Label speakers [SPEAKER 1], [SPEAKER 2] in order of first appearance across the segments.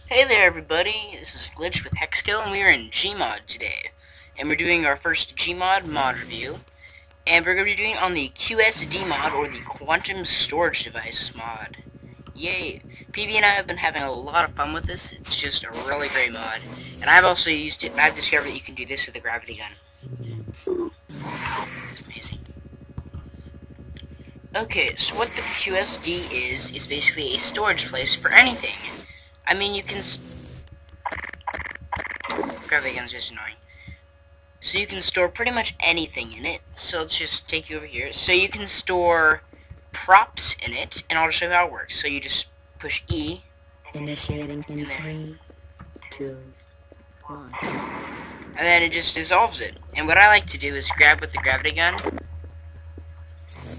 [SPEAKER 1] Hey there everybody, this is Glitch with Hexco and we are in Gmod today. And we're doing our first Gmod mod review. And we're going to be doing it on the QSD mod, or the Quantum Storage Device mod. Yay! PB and I have been having a lot of fun with this. It's just a really great mod. And I've also used it, I've discovered that you can do this with the gravity gun. It's amazing. Okay, so what the QSD is basically a storage place for anything. I mean, you can... Gravity gun's just annoying. So you can store pretty much anything in it. So let's just take you over here. So you can store props in it, and I'll just show you how it works. So you just push E.
[SPEAKER 2] Initiating in 3, 2, 1.
[SPEAKER 1] And then it just dissolves it. And what I like to do is grab with the gravity gun.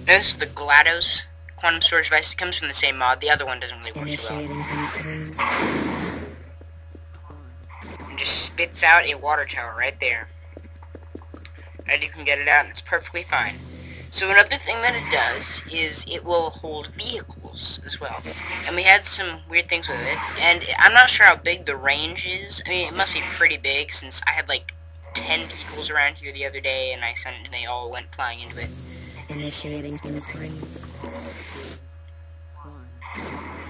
[SPEAKER 1] This is the GLaDOS Quantum Storage Device. It comes from the same mod. The other one doesn't really work too well.
[SPEAKER 2] Initiating in 3, 1.
[SPEAKER 1] And just spits out a water tower right there. And you can get it out, and it's perfectly fine. So another thing that it does is it will hold vehicles as well. And we had some weird things with it. And I'm not sure how big the range is. I mean, it must be pretty big, since I had like 10 vehicles around here the other day, and I sent it and they all went flying into it.
[SPEAKER 2] Initiating in 3, 2, 1.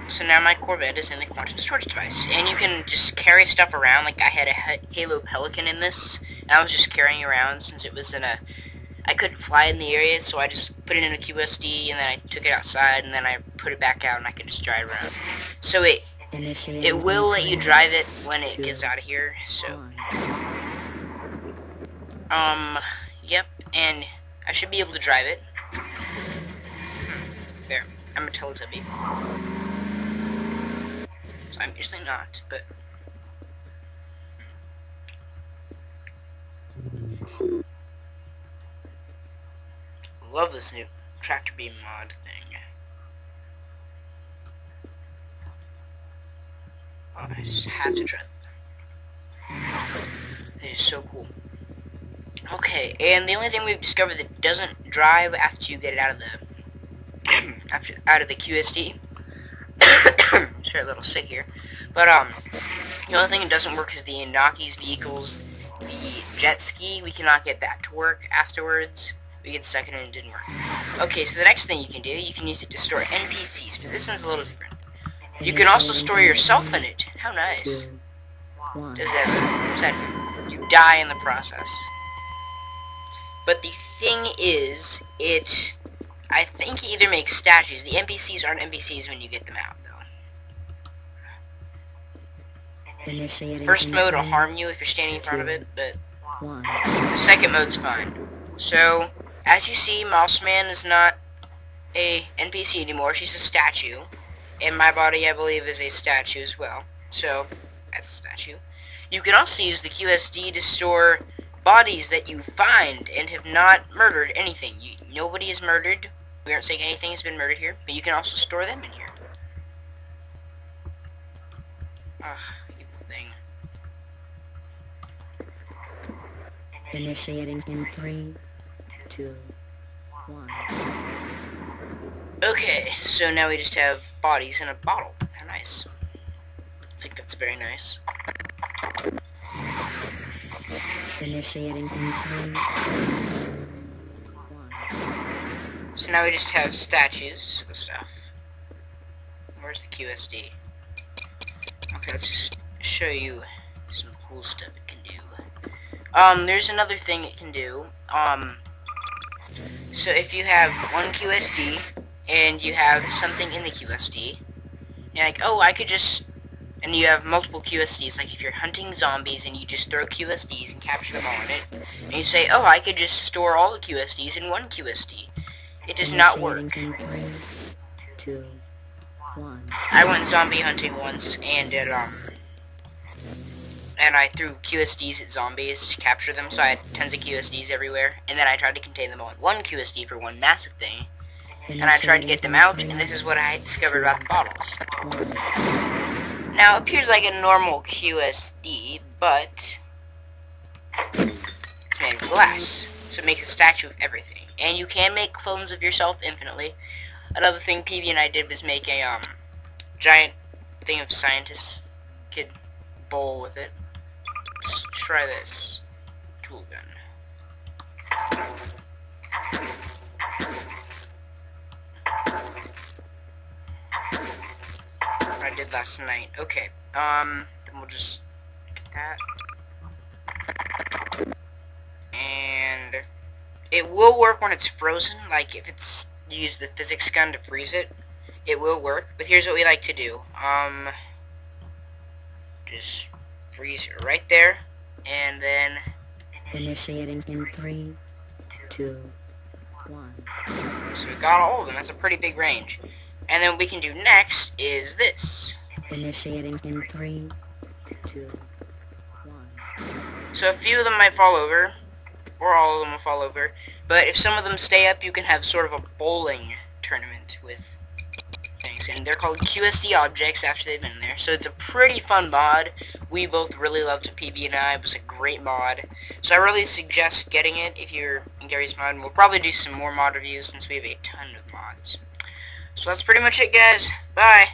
[SPEAKER 1] So now my Corvette is in the Quantum Storage Device. And you can just carry stuff around. Like, I had a Halo Pelican in this, and I was just carrying around since it was in a... I couldn't fly in the area, so I just put it in a QSD, and then I took it outside, and then I put it back out, and I could just drive around. So it will let you drive it when it gets out of here, so... Yep, and I should be able to drive it. There, I'm a Teletubby. So I'm usually not, but... Love this new tractor beam mod thing. Oh, I just have to try it. It is so cool. Okay, and the only thing we've discovered that doesn't drive after you get it out of the out of the QSD. Sorry, a little sick here. But the only thing that doesn't work is the Inaki's vehicles. The jet ski, we cannot get that to work afterwards. We get stuck in it and it didn't work. Okay, so the next thing you can do, you can use it to store NPCs, but this one's a little different. You can also store yourself in it. How nice. Does that you die in the process. But the thing is, I think it either makes statues. The NPCs aren't NPCs when you get them out, though. First mode will harm you if you're standing in front of it, but the second mode's fine. So, as you see, Mouse Man is not a NPC anymore. She's a statue. And my body, I believe, is a statue as well. So, that's a statue. You can also use the QSD to store bodies that you find and have not murdered anything. Nobody is murdered. We aren't saying anything has been murdered here, but you can also store them in here. Ugh, evil thing.
[SPEAKER 2] Initiating in 3, 2, 1.
[SPEAKER 1] Okay, so now we just have bodies in a bottle. How nice. I think that's very nice.
[SPEAKER 2] Initiating in 3, 2, 1.
[SPEAKER 1] So now we just have statues of stuff. Where's the QSD? Okay, let's just show you some cool stuff it can do. There's another thing it can do. So if you have one QSD, and you have something in the QSD, you're like, oh, I could just... And you have multiple QSDs, like if you're hunting zombies and you just throw QSDs and capture them all in it, and you say, oh, I could just store all the QSDs in one QSD. It does not work.
[SPEAKER 2] In 3, 2, 1.
[SPEAKER 1] I went zombie hunting once, and it, and I threw QSDs at zombies to capture them, so I had tons of QSDs everywhere, and then I tried to contain them all in one QSD for one massive thing, and I tried to get them out, and this is what I discovered about the bottles. Now, it appears like a normal QSD, but it's made of glass, so it makes a statue of everything. And you can make clones of yourself infinitely. Another thing PB and I did was make a giant thing of scientists could bowl with it. Let's try this. Tool gun. I did last night. Okay. Then we'll just get that. And it will work when it's frozen. Like if it's you use the physics gun to freeze it, it will work. But here's what we like to do. Just freeze it right there, and then
[SPEAKER 2] Initiating in 3, 2, 1.
[SPEAKER 1] so we got all of them. That's a pretty big range. And then what we can do next is this.
[SPEAKER 2] Initiating in 3, 2, 1.
[SPEAKER 1] So a few of them might fall over, or all of them will fall over. But if some of them stay up, you can have sort of a bowling tournament with things. And they're called QSD objects after they've been there. So it's a pretty fun mod. We both really loved PB and I. It was a great mod. So I really suggest getting it if you're in Garry's mod. And we'll probably do some more mod reviews since we have a ton of mods. So that's pretty much it, guys. Bye.